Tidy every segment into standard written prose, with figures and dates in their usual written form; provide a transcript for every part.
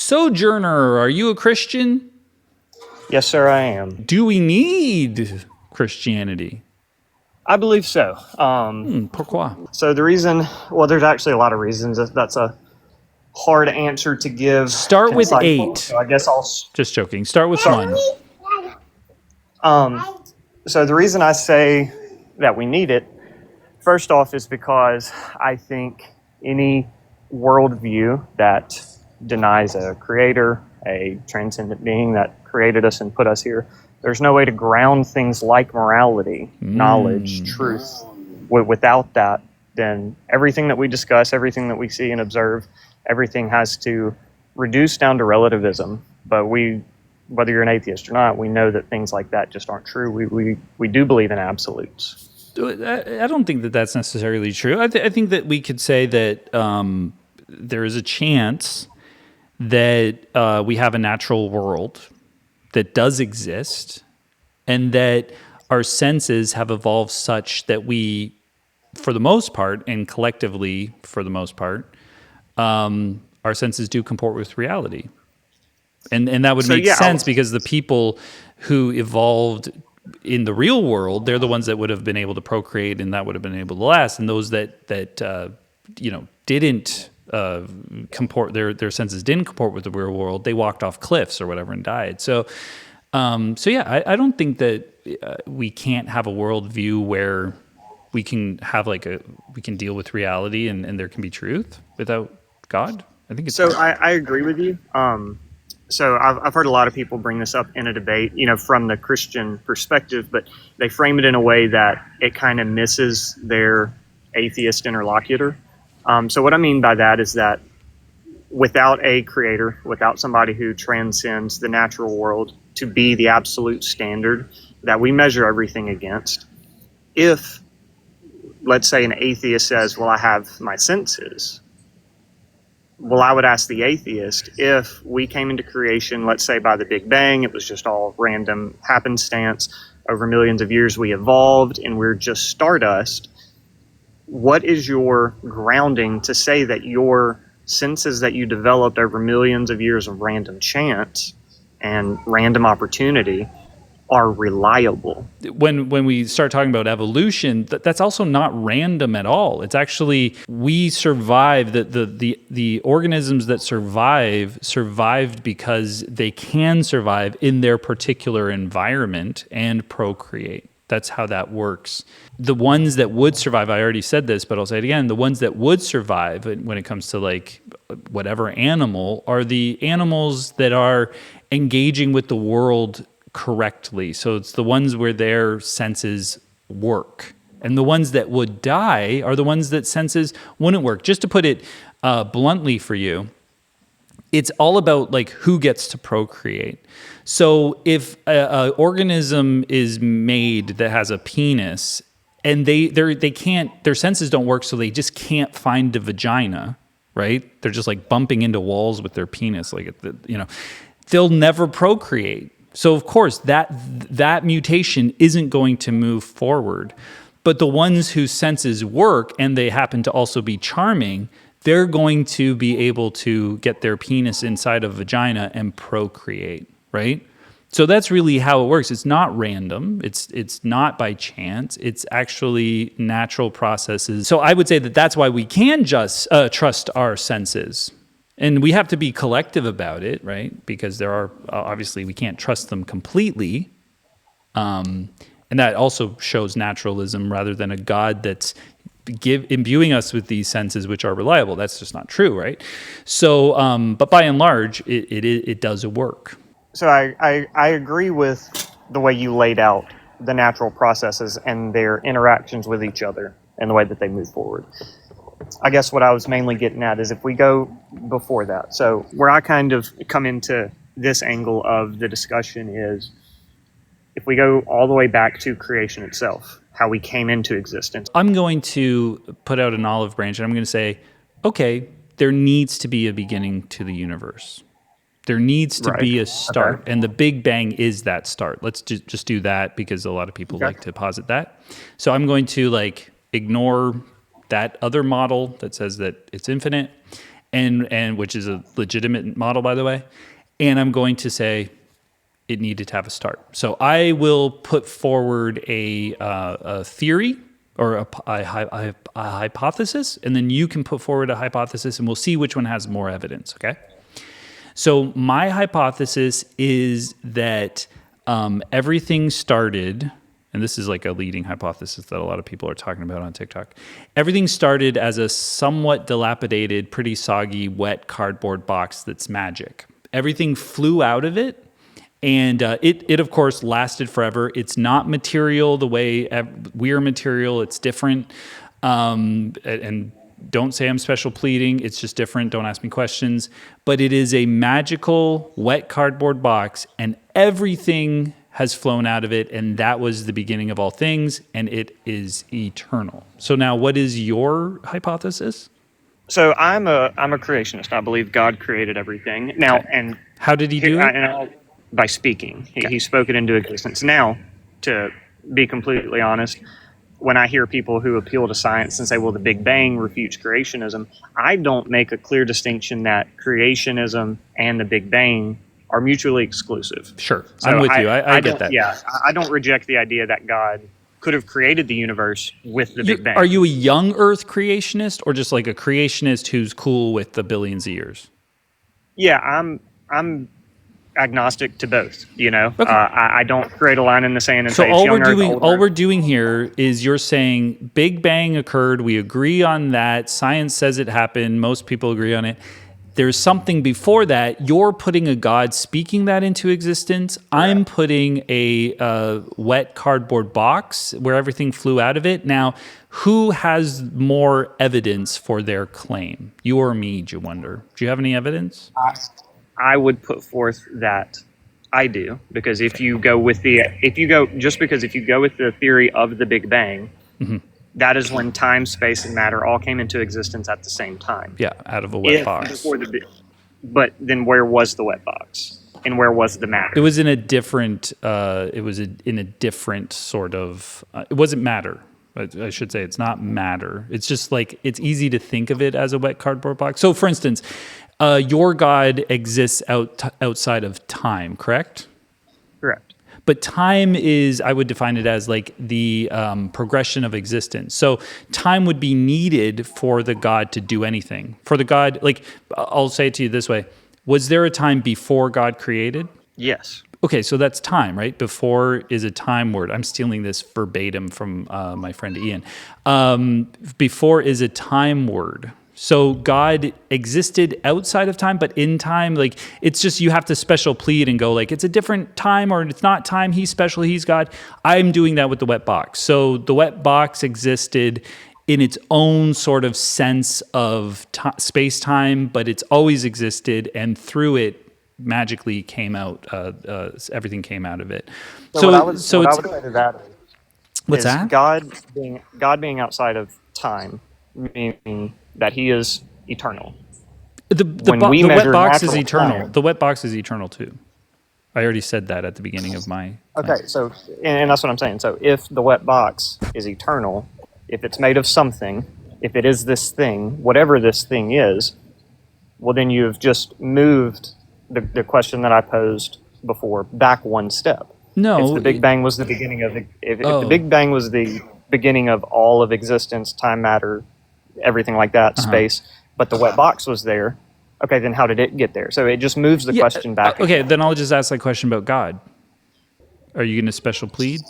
Sojourner, are you a Christian? Yes, sir, I am. Do we need Christianity? I believe so. Pourquoi? So the reason, well, there's actually a lot of reasons. That's a hard answer to give. Start with concisely, 8. So I guess I'll. Just joking. Start with 1. So the reason I say that we need it, first off, is because I think any worldview that denies a creator, a transcendent being that created us and put us here, there's no way to ground things like morality, knowledge, truth. Without that, then everything that we discuss, everything that we see and observe, everything has to reduce down to relativism. But whether you're an atheist or not, we know that things like that just aren't true. We do believe in absolutes. I don't think that that's necessarily true. I think that we could say that there is a chance that we have a natural world that does exist, and that our senses have evolved such that we, for the most part, and collectively for the most part, our senses do comport with reality. And that would make sense because the people who evolved in the real world, they're the ones that would have been able to procreate, and that would have been able to last. And those that didn't comport, their senses didn't comport with the real world, they walked off cliffs or whatever and died. So I don't think that we can't have a worldview where we can have we can deal with reality and there can be truth without God. I think it's so. I agree with you. So I've heard a lot of people bring this up in a debate, from the Christian perspective, but they frame it in a way that it kind of misses their atheist interlocutor. So what I mean by that is that without a creator, without somebody who transcends the natural world to be the absolute standard that we measure everything against, if, let's say, an atheist says, well, I have my senses, well, I would ask the atheist, if we came into creation, let's say by the Big Bang, it was just all random happenstance, over millions of years we evolved and we're just stardust, what is your grounding to say that your senses that you developed over millions of years of random chance and random opportunity are reliable? When we start talking about evolution, that's also not random at all. It's actually, we survive, the organisms that survived because they can survive in their particular environment and procreate. That's how that works. The ones that would survive, I already said this, but I'll say it again, the ones that would survive when it comes to whatever animal are the animals that are engaging with the world correctly. So it's the ones where their senses work. And the ones that would die are the ones that senses wouldn't work. Just to put it bluntly for you, it's all about who gets to procreate. So if an organism is made that has a penis and they can't, their senses don't work, so they just can't find a vagina, right? They're just bumping into walls with their penis, they'll never procreate. So of course that mutation isn't going to move forward. But the ones whose senses work and they happen to also be charming, they're going to be able to get their penis inside a vagina and procreate, right? So that's really how it works. It's not random. It's not by chance. It's actually natural processes. So I would say that that's why we can just trust our senses. And we have to be collective about it, right? Because there are, obviously, we can't trust them completely. And that also shows naturalism rather than a God that's imbuing us with these senses which are reliable. That's just not true, right? So, but by and large, it does work. So I agree with the way you laid out the natural processes and their interactions with each other and the way that they move forward. I guess what I was mainly getting at is if we go before that. So where I kind of come into this angle of the discussion is if we go all the way back to creation itself, how we came into existence. I'm going to put out an olive branch and I'm going to say, okay, there needs to be a beginning to the universe. There needs to be a start, and the Big Bang is that start. Let's just do that because a lot of people like to posit that. So I'm going to ignore that other model that says that it's infinite, and which is a legitimate model, by the way. And I'm going to say it needed to have a start. So I will put forward a theory or a hypothesis, and then you can put forward a hypothesis, and we'll see which one has more evidence, okay? So my hypothesis is that everything started, and this is like a leading hypothesis that a lot of people are talking about on TikTok. Everything started as a somewhat dilapidated, pretty soggy, wet cardboard box that's magic. Everything flew out of it, and it of course lasted forever. It's not material the way we're material. It's different, and don't say I'm special pleading. It's just different. Don't ask me questions. But it is a magical wet cardboard box, and everything has flown out of it, and that was the beginning of all things, and it is eternal. So now, what is your hypothesis? So I'm a creationist. I believe God created everything. Now, Okay. and How did he do it? by speaking, he spoke it into existence. Now, to be completely honest, when I hear people who appeal to science and say, well, the Big Bang refutes creationism, I don't make a clear distinction that creationism and the Big Bang are mutually exclusive. Sure, So I'm with you. I get don't- that. Yeah, I don't reject the idea that God could have created the universe with the Big Bang. Are you a young Earth creationist, or just like a creationist who's cool with the billions of years? Yeah, I'm agnostic to both. You know, Okay. I don't create a line in the sand and So say it's young Earth, old all Earth. we're doing here is you're saying Big Bang occurred. We agree on that. Science says it happened. Most people agree on it. There's something before that. You're putting a God speaking that into existence. I'm putting a wet cardboard box where everything flew out of it. Now, who has more evidence for their claim? You or me, do you wonder? Do you have any evidence? I would put forth that I do, because if you go with the theory of the Big Bang, that is when time, space, and matter all came into existence at the same time. Yeah, out of a wet If box. But then where was the wet box, and where was the matter? It was in a different. In a different sort of. It wasn't matter. I should say it's not matter. It's just like it's easy to think of it as a wet cardboard box. So, for instance, your God exists outside of time, correct? Correct. But time is, I would define it as like the progression of existence. So time would be needed for the God to do anything. For the God, like, I'll say it to you this way. Was there a time before God created? Yes. Okay, so that's time, right? Before is a time word. I'm stealing this verbatim from my friend Ian. Before is a time word. So God existed outside of time, but in time, like it's just you have to special plead and go like it's a different time or it's not time. He's special. He's God. I'm doing that with the wet box. So the wet box existed in its own sort of sense of space time, but it's always existed, and through it magically came out. Everything came out of it. So what I would say to that what's is that? God being outside of time, meaning that He is eternal. The When we wet measure box is natural eternal. time- The wet box is eternal too. I already said that at the beginning of my. Okay, so and that's what I'm saying. So if the wet box is eternal, if it's made of something, if it is this thing, whatever this thing is, well, then you've just moved the question that I posed before back one step. No, If the Big Bang was the beginning of if Oh. the Big Bang was the beginning of all of existence, time, matter, everything like that, space, but the wet box was there. Okay, then how did it get there? So it just moves the question back. Okay, again. then I'll just ask that question about God. Are you going to special plead?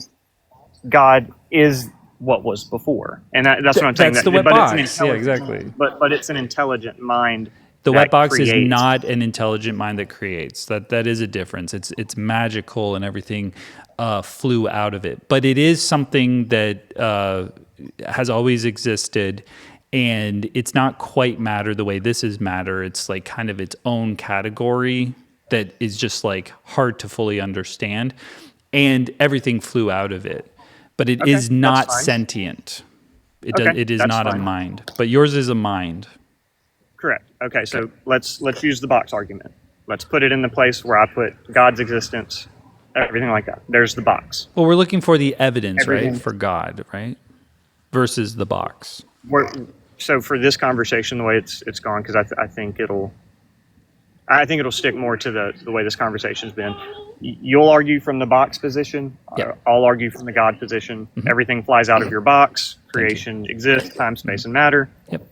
God is what was before, and that's what I'm saying. That's the wet but box. It's an Yeah, intelligent- exactly. But it's an intelligent mind. The that wet box is creates. not an intelligent mind that creates. That is a difference. It's magical and everything flew out of it. But it is something that has always existed, and it's not quite matter the way this is matter. It's like kind of its own category that is just like hard to fully understand, and everything flew out of it. But it is that's not fine. sentient. Okay, It is that's not a fine. mind. But yours is a mind. Correct. Okay, so let's use the box argument. Let's put it in the place where I put God's existence, everything like that. There's the box. Well, we're looking for the evidence, Everything. right, for God, right, versus the box. We're so for this conversation, the way it's gone, because I think it'll stick more to the way this conversation's been. You'll argue from the box position. Yeah. I'll argue from the God position. Mm-hmm. Everything flies out of your box. Creation exists, time, space, and matter. Yep.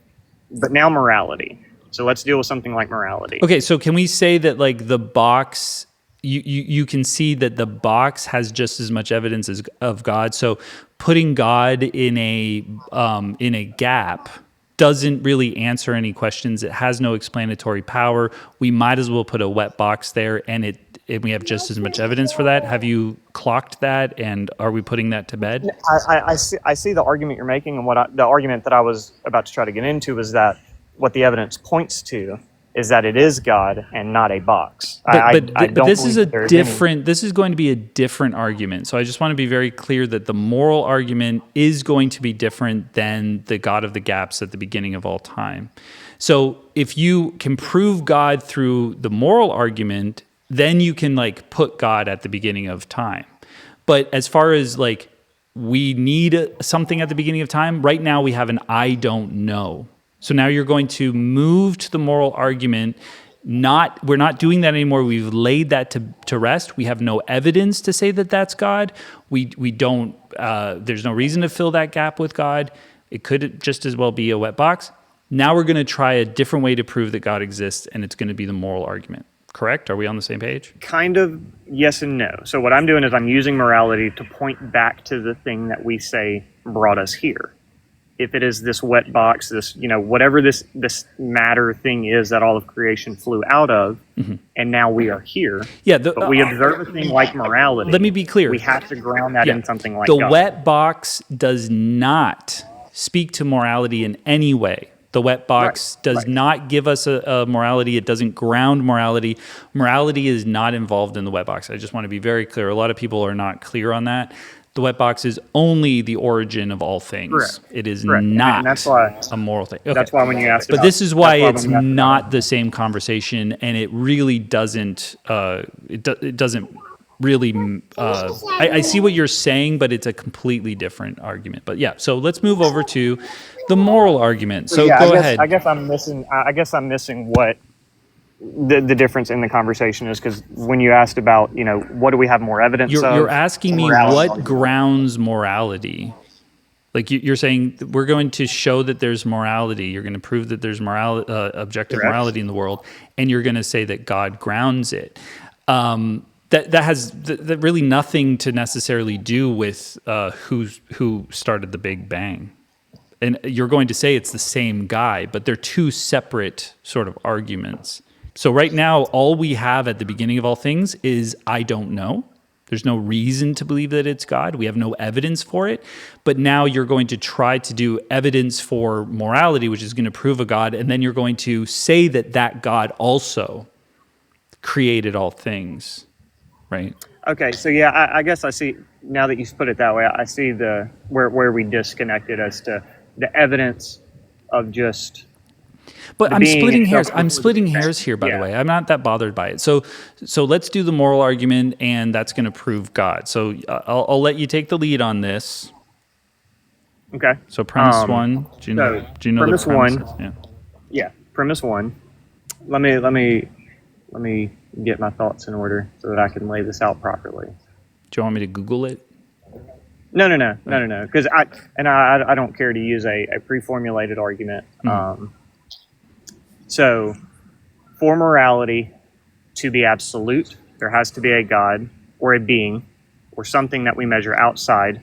But now morality. So let's deal with something like morality. Okay, so can we say that like the box, you can see that the box has just as much evidence as of God. So putting God in a gap doesn't really answer any questions. It has no explanatory power. We might as well put a wet box there, and we have just as much evidence for that. Have you clocked that, and are we putting that to bed? I see the argument you're making, and the argument that I was about to try to get into is that what the evidence points to is that it is God and not a box. But this is this is going to be a different argument. So I just want to be very clear that the moral argument is going to be different than the God of the gaps at the beginning of all time. So if you can prove God through the moral argument, then you can like put God at the beginning of time. But as far as like we need something at the beginning of time, right now we have an I don't know. So now you're going to move to the moral argument. We're not doing that anymore. We've laid that to rest. We have no evidence to say that that's God. We don't. There's no reason to fill that gap with God. It could just as well be a wet box. Now we're going to try a different way to prove that God exists, and it's going to be the moral argument. Correct? Are we on the same page? Kind of yes and no. So what I'm doing is I'm using morality to point back to the thing that we say brought us here. If it is this wet box, this, whatever this matter thing is that all of creation flew out of, and now we are here. Yeah, but we observe a thing like morality. Let me be clear. We have to ground that in something like the God. wet box does not speak to morality in any way. The wet box does not give us a morality. It doesn't ground morality. Morality is not involved in the wet box. I just want to be very clear. A lot of people are not clear on that. The wet box is only the origin of all things. Correct. It is Correct. not And that's why, a moral thing. Okay. That's why when you asked But this is why it's not the same conversation, and it really doesn't, it doesn't really, I see what you're saying, but it's a completely different argument. But yeah, so let's move over to the moral argument. So go ahead. I guess I'm missing what the difference in the conversation is, because when you asked about, what do we have more evidence of? You're asking me what grounds morality. Like you're saying, we're going to show that there's morality. You're going to prove that there's objective morality in the world, and you're going to say that God grounds it. That has really nothing to necessarily do with who started the Big Bang. And you're going to say it's the same guy, but they're two separate sort of arguments. So right now, all we have at the beginning of all things is I don't know. There's no reason to believe that it's God. We have no evidence for it. But now you're going to try to do evidence for morality, which is going to prove a God, and then you're going to say that God also created all things, right? Okay, so yeah, I guess I see, now that you put it that way, I see where we disconnected as to the evidence of just... But I'm splitting hairs. I'm splitting hairs here, by the way. I'm not that bothered by it. So let's do the moral argument, and that's going to prove God. So I'll let you take the lead on this. Okay. So premise one. Do you know premise the premises? one. Yeah. Premise one. Let me get my thoughts in order so that I can lay this out properly. Do you want me to Google it? No. Because I don't care to use a pre-formulated argument. So, for morality to be absolute, there has to be a God or a being or something that we measure outside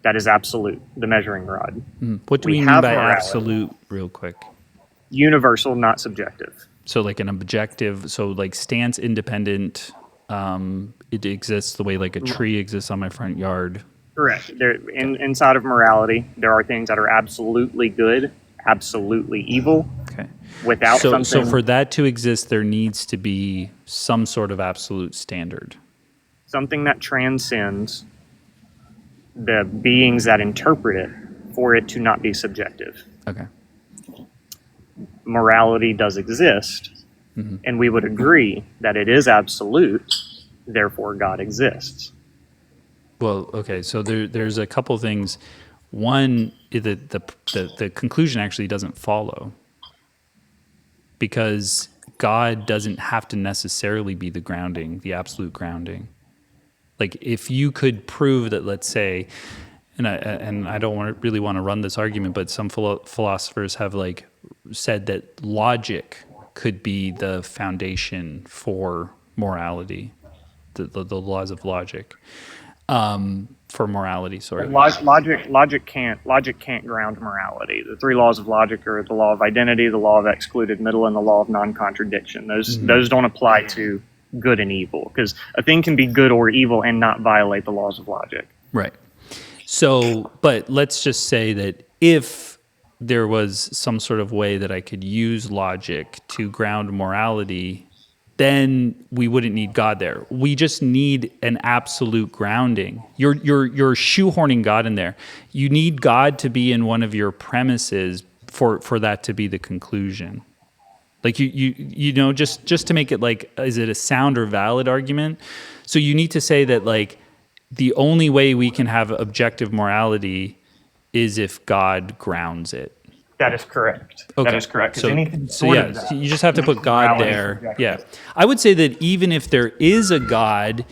that is absolute, the measuring rod. What do we mean by morality. Absolute, real quick? Universal, not subjective. So like an objective, so like stance independent, it exists the way like a tree exists on my front yard. Correct. Inside of morality, there are things that are absolutely good, absolutely evil. Okay. Without something. So for that to exist, there needs to be some sort of absolute standard. Something that transcends the beings that interpret it for it to not be subjective. Okay. Morality does exist, and we would agree that it is absolute, therefore God exists. Well, okay, so there's a couple things. one, the conclusion actually doesn't follow, because God doesn't have to necessarily be the grounding, the absolute grounding. Like if you could prove that, let's say, and I don't really want to run this argument, but some philosophers have like said that logic could be the foundation for morality, the laws of logic, for morality. Sorry, Logic can't ground morality. The three laws of logic are the law of identity, the law of excluded middle, and the law of non-contradiction. Those don't apply to good and evil, because a thing can be good or evil and not violate the laws of logic. Right. So, but let's just say that if there was some sort of way that I could use logic to ground morality, then we wouldn't need God there. We just need an absolute grounding. You're shoehorning God in there. You need God to be in one of your premises for that to be the conclusion. Like you know, just to make it like, is it a sound or valid argument? So you need to say that like the only way we can have objective morality is if God grounds it. That is correct. Okay. That is correct. So That so you just have to put God there. Yeah. I would say that even if there is a God,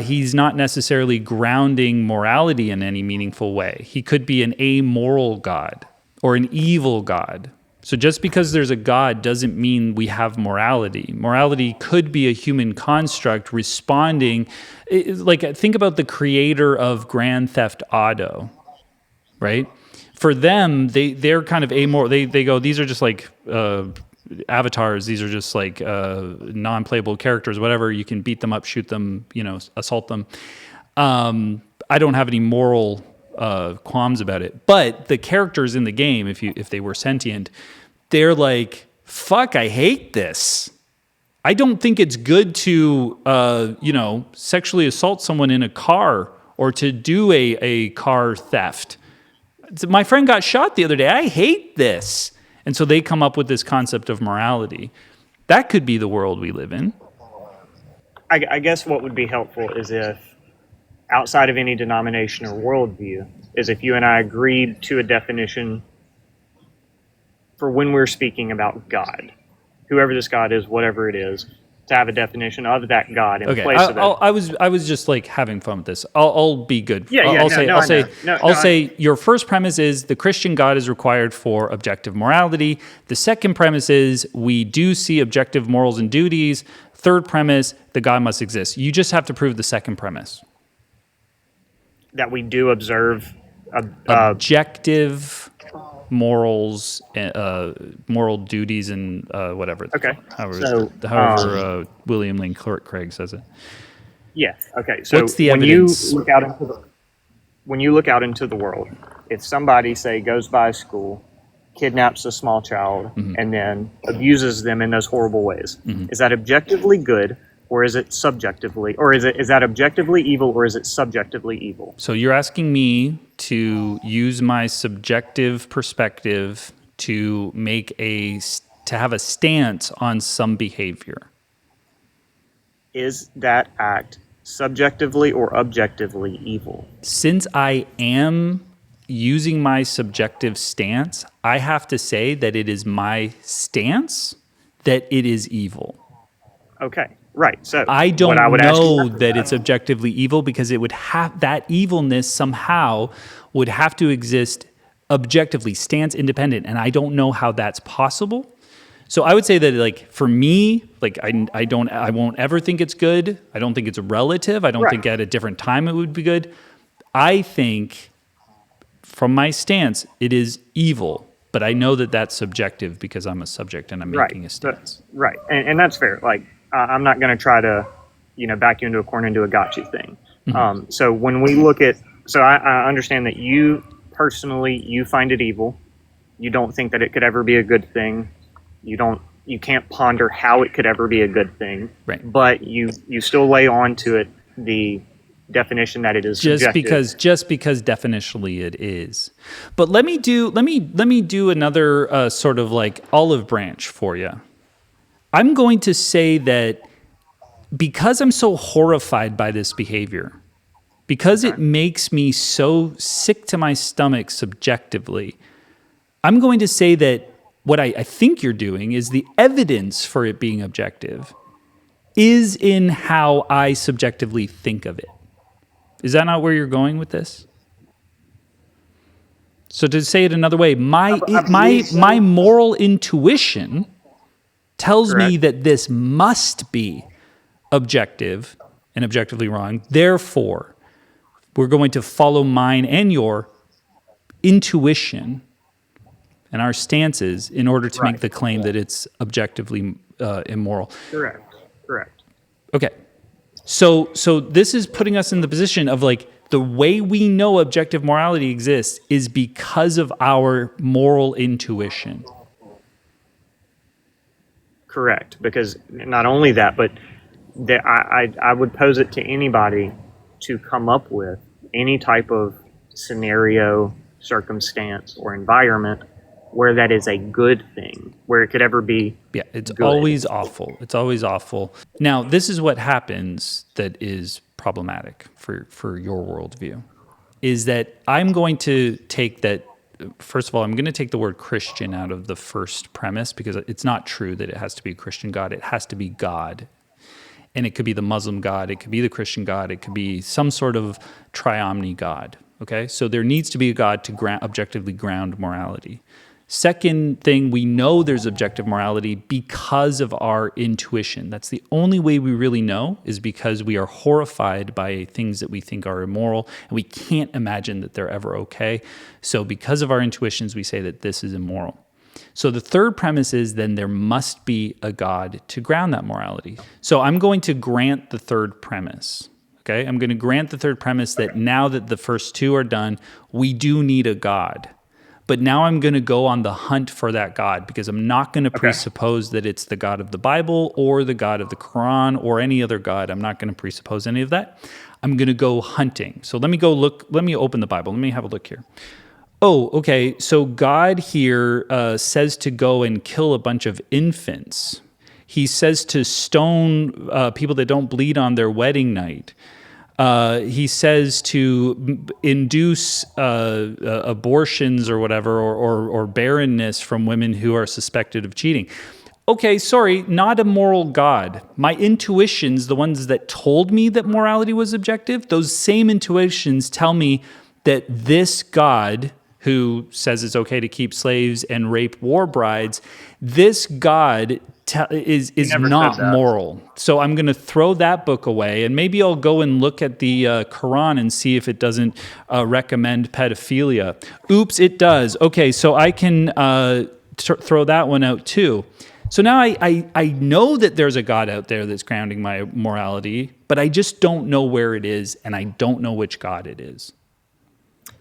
he's not necessarily grounding morality in any meaningful way. He could be an amoral God or an evil God. So just because there's a God doesn't mean we have morality. Morality could be a human construct responding. Like, think about the creator of Grand Theft Auto, right? For them, they're kind of amoral. They go, these are just like avatars. These are just like non-playable characters, whatever. You can beat them up, shoot them, assault them. I don't have any moral qualms about it. But the characters in the game, if they were sentient, they're like, fuck, I hate this. I don't think it's good to sexually assault someone in a car or to do a car theft. My friend got shot the other day. I hate this. And so they come up with this concept of morality. That could be the world we live in. I guess what would be helpful is if, outside of any denomination or worldview, is if you and I agreed to a definition for when we're speaking about God, whoever this God is, whatever it is, to have a definition of that God in place of it. I was just like having fun with this. I'll be good. I'll say your first premise is the Christian God is required for objective morality. The second premise is we do see objective morals and duties. Third premise, the God must exist. You just have to prove the second premise. That we do observe objective morals, moral duties, and whatever. Okay. However William Lane Craig says it. Yeah. Okay. So what's the evidence? When you look out into the world, if somebody, say, goes by school, kidnaps a small child, mm-hmm. and then abuses them in those horrible ways, mm-hmm. is that objectively good? Or is it subjectively, or is that objectively evil, or is it subjectively evil? So you're asking me to use my subjective perspective to have a stance on some behavior. Is that act subjectively or objectively evil? Since I am using my subjective stance, I have to say that it is my stance that it is evil. Okay. Right. So I don't know that it's objectively evil, because it would have that evilness somehow would have to exist objectively, stance independent, and I don't know how that's possible. So I would say that, like, for me, like I won't ever think it's good. I don't think it's relative. I don't think at a different time it would be good. I think from my stance it is evil, but I know that that's subjective because I'm a subject and I'm making a stance. Right. And that's fair. Like, I'm not going to try to, back you into a corner and do a gotcha thing. Mm-hmm. So when we look at, I understand that you personally, you find it evil. You don't think that it could ever be a good thing. You can't ponder how it could ever be a good thing. Right. But you still lay on to it the definition that it is subjective. Just because definitionally it is. But let me do another sort of like olive branch for you. I'm going to say that because I'm so horrified by this behavior, because it makes me so sick to my stomach subjectively, I'm going to say that what I think you're doing is the evidence for it being objective is in how I subjectively think of it. Is that not where you're going with this? So to say it another way, my moral intuition tells me Correct. that this must be objective and objectively wrong. Therefore, we're going to follow mine and your intuition and our stances in order to make Right. the claim that it's objectively immoral. Correct. Correct. Okay. So this is putting us in the position of like the way we know objective morality exists is because of our moral intuition. Correct. Because not only that, but I would pose it to anybody to come up with any type of scenario, circumstance, or environment where that is a good thing, where it could ever be. Yeah, it's good. always awful. It's always awful. Now, this is what happens that is problematic for your worldview, is that I'm going to take that, first of all, I'm going to take the word Christian out of the first premise because it's not true that it has to be a Christian God. It has to be God. And it could be the Muslim God, it could be the Christian God, it could be some sort of triomni God, okay? So there needs to be a God to objectively ground morality. Second thing, we know there's objective morality because of our intuition. That's the only way we really know, is because we are horrified by things that we think are immoral, and we can't imagine that they're ever okay. So because of our intuitions, we say that this is immoral. So the third premise is then there must be a God to ground that morality. So I'm going to grant the third premise. Okay, I'm going to grant the third premise that now that the first two are done, we do need a God. But now I'm going to go on the hunt for that God because I'm not going to presuppose that it's the God of the Bible or the God of the Quran or any other God. I'm not going to presuppose any of that. I'm going to go hunting. So let me go look. Let me open the Bible. Let me have a look here. Oh, okay. So God here says to go and kill a bunch of infants. He says to stone people that don't bleed on their wedding night. He says to induce abortions or whatever, or barrenness from women who are suspected of cheating. Okay, sorry, not a moral God. My intuitions, the ones that told me that morality was objective, those same intuitions tell me that this God, who says it's okay to keep slaves and rape war brides, this God is not moral. So I'm going to throw that book away, and maybe I'll go and look at the Quran and see if it doesn't recommend pedophilia. Oops, it does. Okay, so I can throw that one out too. So now I know that there's a God out there that's grounding my morality, but I just don't know where it is, and I don't know which God it is.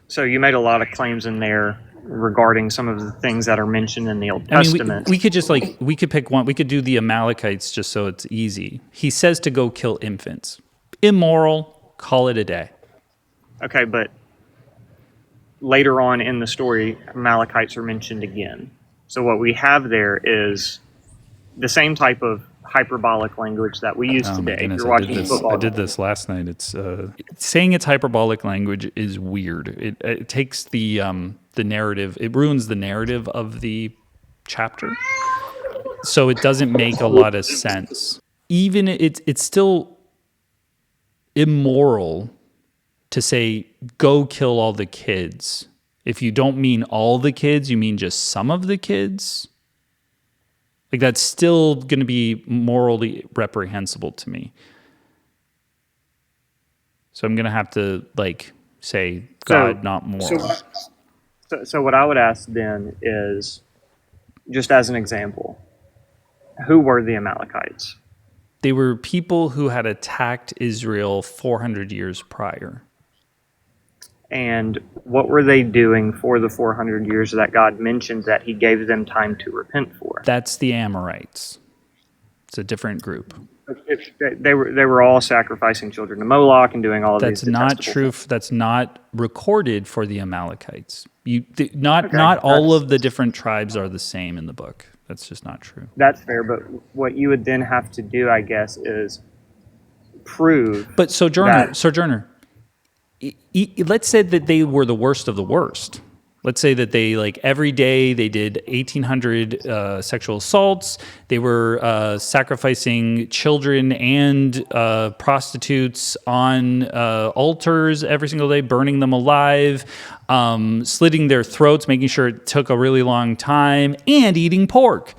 So you made a lot of claims in there regarding some of the things that are mentioned in the Old Testament. We could just we could pick one. We could do the Amalekites just so it's easy. He says to go kill infants. Immoral, call it a day. Okay, but later on in the story, Amalekites are mentioned again. So what we have there is the same type of hyperbolic language that we use today. If you're watching football, I did this last night. It's saying it's hyperbolic language is weird. It takes the narrative. It ruins the narrative of the chapter, so it doesn't make a lot of sense. Even it's still immoral to say go kill all the kids. If you don't mean all the kids, you mean just some of the kids. Like, that's still going to be morally reprehensible to me. So I'm going to have to, say God, not moral. So what I would ask then is, just as an example, who were the Amalekites? They were people who had attacked Israel 400 years prior. And what were they doing for the 400 years that God mentioned that he gave them time to repent for? That's the Amorites. It's a different group. They were all sacrificing children to Moloch and doing all of these. That's not true. That's not recorded for the Amalekites. Not all of the different tribes are the same in the book. That's just not true. That's fair, but what you would then have to do, I guess, is prove. But Sojourner, let's say that they were the worst of the worst. Let's say that they, like, every day they did 1,800 sexual assaults. They were sacrificing children and prostitutes on altars every single day, burning them alive, slitting their throats, making sure it took a really long time, and eating pork,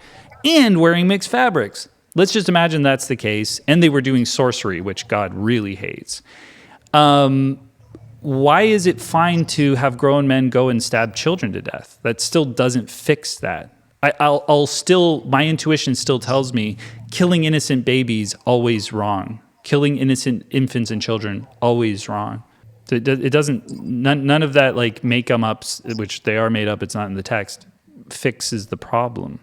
and wearing mixed fabrics. Let's just imagine that's the case. And they were doing sorcery, which God really hates. Why is it fine to have grown men go and stab children to death? That still doesn't fix that. My intuition still tells me killing innocent babies, always wrong. Killing innocent infants and children, always wrong. It doesn't, none of that, like, make them up, which they are made up, it's not in the text, fixes the problem.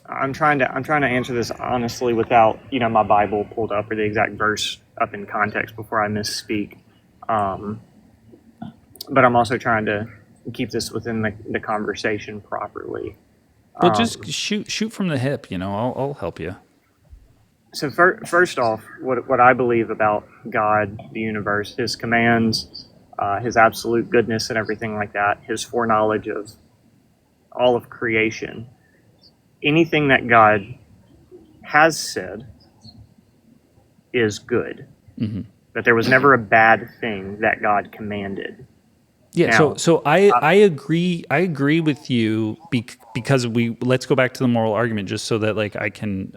I'm trying to answer this honestly without, my Bible pulled up or the exact verse up in context before I misspeak. But I'm also trying to keep this within the conversation properly. Well, just shoot from the hip, I'll help you. So first off, what I believe about God, the universe, his commands, his absolute goodness and everything like that, his foreknowledge of all of creation, anything that God has said is good. Mm-hmm. That there was never a bad thing that God commanded. Yeah, now, so I agree with you because let's go back to the moral argument just so that, like, I can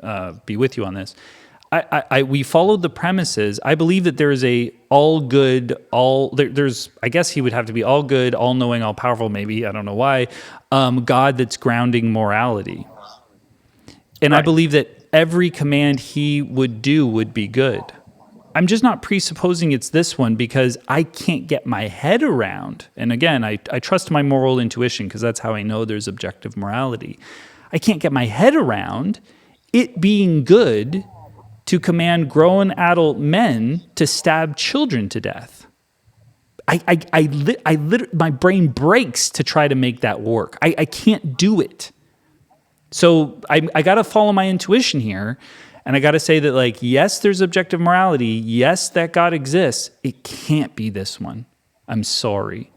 be with you on this. We followed the premises. I believe that there is a all good, there's, I guess he would have to be all good, all knowing, all powerful, maybe, I don't know why, God that's grounding morality. And right. I believe that every command he would do would be good. I'm just not presupposing it's this one because I can't get my head around. And again, I trust my moral intuition because that's how I know there's objective morality. I can't get my head around it being good to command grown adult men to stab children to death. My brain breaks to try to make that work. I can't do it. So I got to follow my intuition here. And I got to say that, like, yes, there's objective morality. Yes, that God exists. It can't be this one. I'm sorry.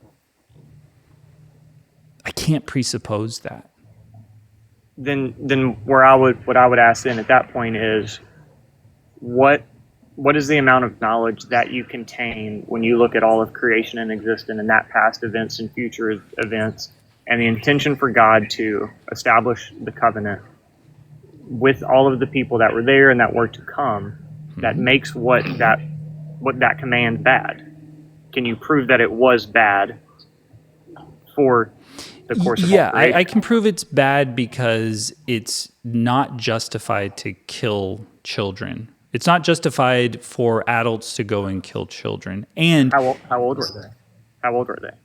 I can't presuppose that. Then what I would ask then at that point is, what is the amount of knowledge that you contain when you look at all of creation and existence and that past events and future events and the intention for God to establish the covenant with all of the people that were there and that were to come, that makes what that command bad? Can you prove that it was bad for the course of Yeah, operation? I can prove it's bad because it's not justified to kill children. It's not justified for adults to go and kill children. And how old were they? How old were they?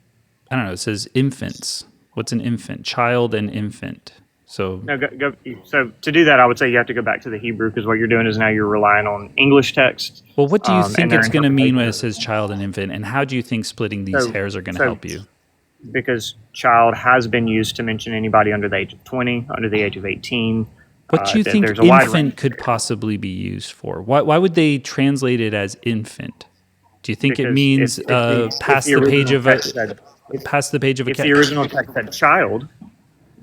I don't know. It says infants. What's an infant? Child and infant. So no, so to do that, I would say you have to go back to the Hebrew because what you're doing is now you're relying on English text. Well, what do you think it's going to mean when it says child and infant? And how do you think splitting these hairs are going to help you? Because child has been used to mention anybody under the age of 20, under the age of 18. What do you think infant could possibly be used for? Why would they translate it as infant? Do you think it means past the page of a If the original text said child,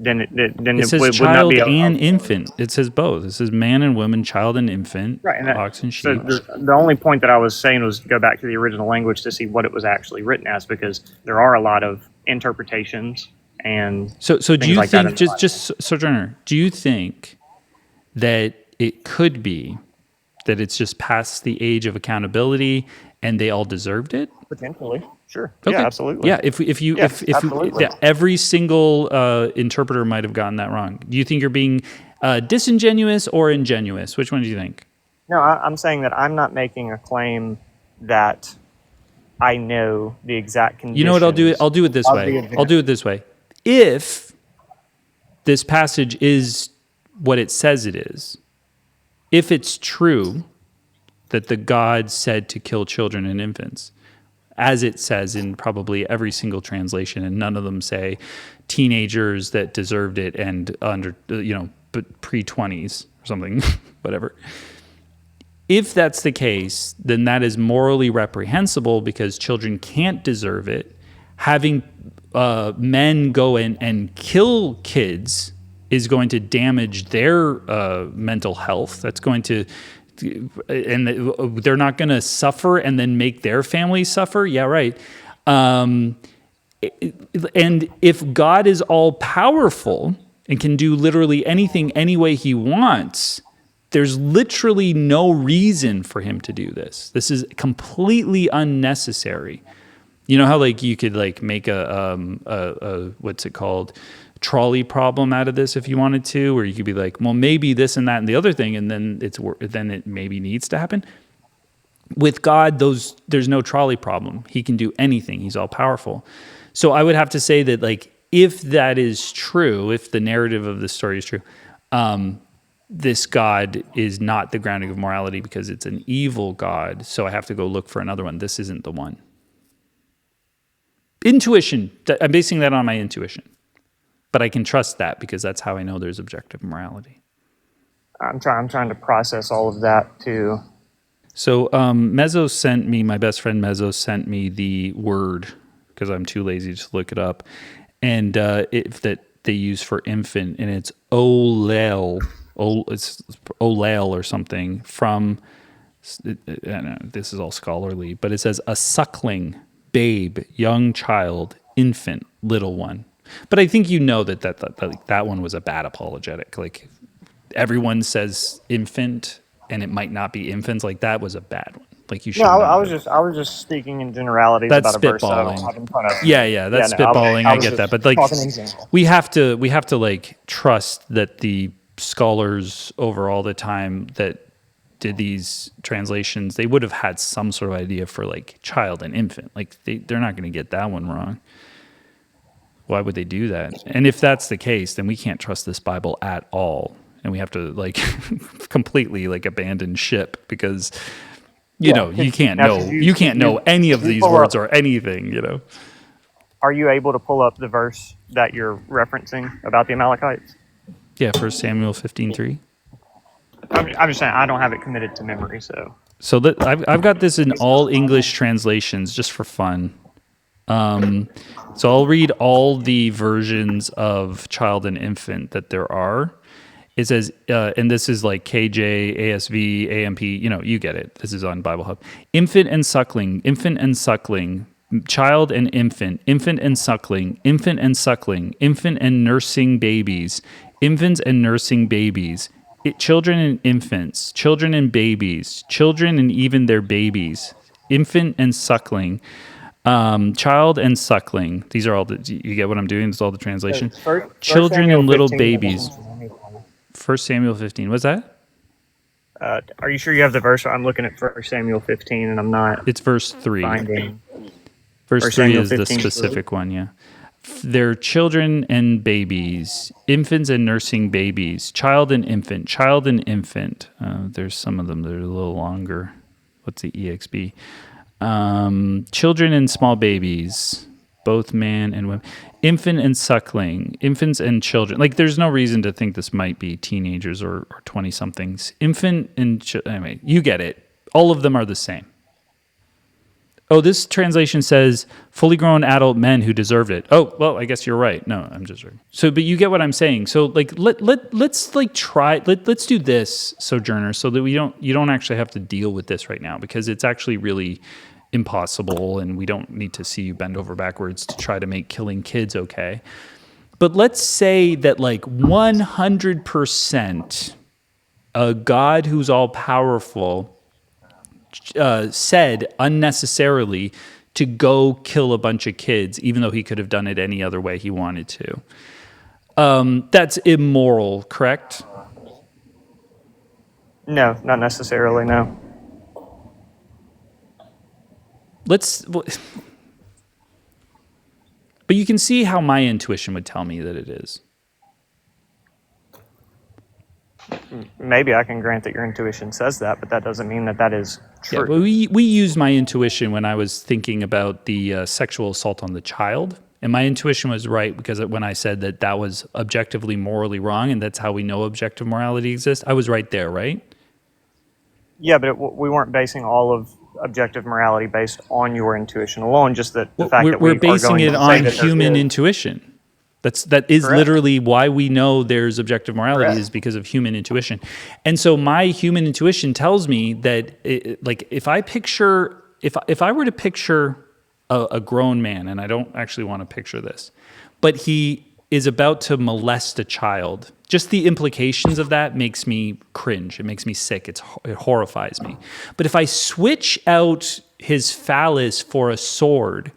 then it says would child not be and infant. It says both. It says man and woman, child and infant, right, and ox and sheep. So the only point that I was saying was go back to the original language to see what it was actually written as, because there are a lot of interpretations and so do you like think just Sojourner? Do you think that it could be that it's just past the age of accountability and they all deserved it? Potentially. Sure. Okay. Yeah, absolutely. Yeah, if every single interpreter might have gotten that wrong. Do you think you're being disingenuous or ingenuous? Which one do you think? No, I'm saying that I'm not making a claim that I know the exact conditions. You know what I'll do? I'll do it this way. I'll do it this way. If this passage is what it says it is, if it's true that the God said to kill children and infants, as it says in probably every single translation, and none of them say teenagers that deserved it and under, but pre-20s or something, whatever. If that's the case, then that is morally reprehensible because children can't deserve it. Having men go in and kill kids is going to damage their mental health. That's going to, and they're not going to suffer and then make their family suffer. Yeah, right. And if God is all powerful and can do literally anything any way he wants, there's literally no reason for him to do this. This is completely unnecessary. You know how like you could like make a what's it called, trolley problem out of this if you wanted to, or you could be like, well, maybe this and that and the other thing, and then it maybe needs to happen. With God, there's no trolley problem. He can do anything. He's all powerful. So I would have to say that like if that is true, if the narrative of this story is true, this God is not the grounding of morality because it's an evil God. So I have to go look for another one. This isn't the one. Intuition. I'm basing that on my intuition. But I can trust that because that's how I know there's objective morality. I'm trying to process all of that too. So Mezzo sent me, my best friend Mezzo sent me the word because I'm too lazy to look it up. And that they use for infant, and it's olel. It's olel or something from, I don't know, this is all scholarly, but it says a suckling, babe, young child, infant, little one. But I think you know that one was a bad apologetic. Like everyone says infant, and it might not be infants. Like that was a bad one. Like you should. No, I was just speaking in generalities that's about a verse. Spitballing. Yeah, that's spitballing. I get that, but like we have to like trust that the scholars over all the time that did these translations, they would have had some sort of idea for like child and infant. Like they're not going to get that one wrong. Why would they do that? And if that's the case, then we can't trust this Bible at all. And we have to like completely like abandon ship because you know, you can't know any of these words or anything, you know. Are you able to pull up the verse that you're referencing about the Amalekites? Yeah, 1 Samuel 15:3. I'm just saying I don't have it committed to memory, so. So I've got this in all English translations just for fun. So I'll read all the versions of child and infant that there are. It says, and this is like KJ, ASV, AMP, you know, you get it. This is on Bible Hub. Infant and suckling, child and infant and suckling, infant and nursing babies, infants and nursing babies, children and infants, children and babies, children and even their babies, infant and suckling, child and suckling. These are all you get what I'm doing? This is all the translation. Children and little babies. 1 Samuel 15. What's that? Are you sure you have the verse? I'm looking at 1 Samuel 15 and I'm not. It's verse 3. Finding. Verse 3 is the specific one, yeah. They're children and babies, infants and nursing babies, child and infant. There's some of them that are a little longer. What's the EXB? Children and small babies, both man and women. Infant and suckling, infants and children. Like, there's no reason to think this might be teenagers or 20-somethings. Infant and anyway, you get it. All of them are the same. Oh, this translation says fully grown adult men who deserved it. Oh, well, I guess you're right. No, I'm just right. So, but you get what I'm saying. So, like, let's like try. Let's do this, Sojourner, so that you don't actually have to deal with this right now because it's actually really impossible, and we don't need to see you bend over backwards to try to make killing kids okay. But let's say that like 100% a God who's all powerful said unnecessarily to go kill a bunch of kids, even though he could have done it any other way he wanted to. That's immoral, correct? No, not necessarily, no. But you can see how my intuition would tell me that it is. Maybe I can grant that your intuition says that, but that doesn't mean that is true. Yeah, well, we used my intuition when I was thinking about the sexual assault on the child, and my intuition was right because when I said that was objectively morally wrong, and that's how we know objective morality exists, I was right there, right? Yeah, but we weren't basing all of objective morality based on your intuition alone. Just that the fact that we're we are basing going it to say on that there human is. intuition. That is Correct. literally why we know there's objective morality Correct. is because of human intuition. And so my human intuition tells me that like if I were to picture a grown man, and I don't actually want to picture this, but he is about to molest a child, just the implications of that makes me cringe. It makes me sick. It horrifies me. But if I switch out his phallus for a sword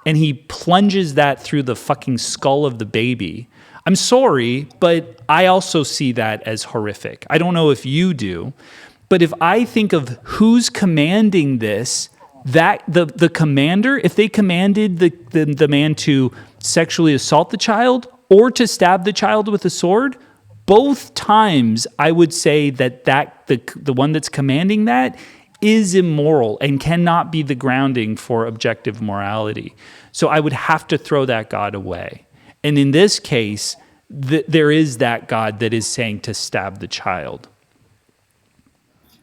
and he plunges that through the fucking skull of the baby, I'm sorry, but I also see that as horrific. I don't know if you do, but if I think of who's commanding this, that the commander, if they commanded the man to sexually assault the child or to stab the child with a sword, both times I would say that the one that's commanding that is immoral and cannot be the grounding for objective morality. So I would have to throw that God away. And in this case, there is that God that is saying to stab the child.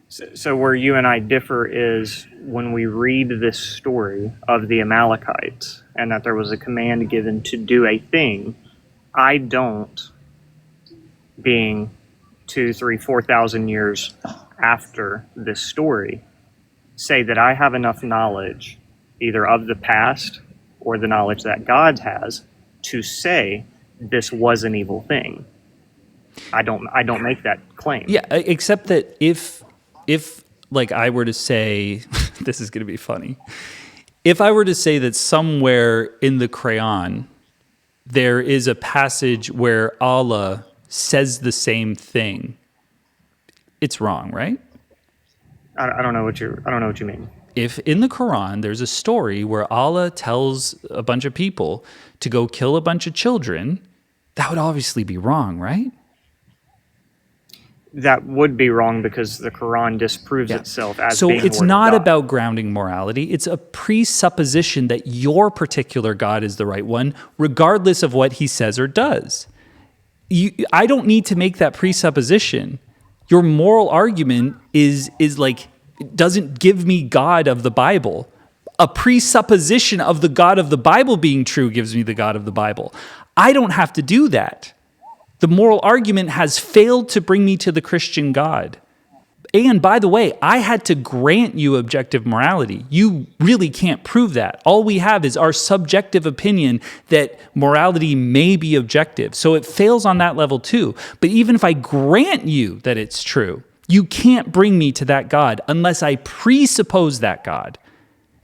So where you and I differ is when we read this story of the Amalekites and that there was a command given to do a thing. I don't, being 2, 3, 4,000 years after this story, say that I have enough knowledge either of the past or the knowledge that God has to say this was an evil thing. I don't make that claim. Yeah, except that if like I were to say, this is going to be funny. If I were to say that somewhere in the Quran there is a passage where Allah says the same thing, it's wrong, right? I don't know what you mean. If in the Quran there's a story where Allah tells a bunch of people to go kill a bunch of children, that would obviously be wrong, right? That would be wrong because the Quran disproves itself as so being it's the word not of God. about grounding morality. It's a presupposition that your particular God is the right one, regardless of what he says or does. I don't need to make that presupposition. Your moral argument is like, doesn't give me God of the Bible. A presupposition of the God of the Bible being true gives me the God of the Bible. I don't have to do that. The moral argument has failed to bring me to the Christian God. And by the way, I had to grant you objective morality. You really can't prove that. All we have is our subjective opinion that morality may be objective. So it fails on that level too. But even if I grant you that it's true, you can't bring me to that God unless I presuppose that God.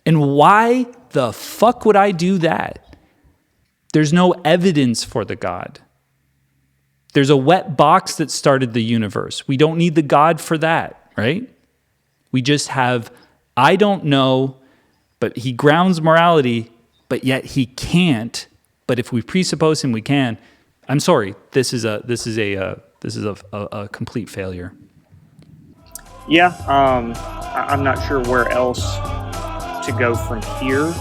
And why the fuck would I do that? There's no evidence for the God. There's a wet box that started the universe. We don't need the God for that, right? We just have, I don't know, but he grounds morality, but yet he can't. But if we presuppose him, we can. I'm sorry. This is a complete failure. Yeah, I'm not sure where else to go from here.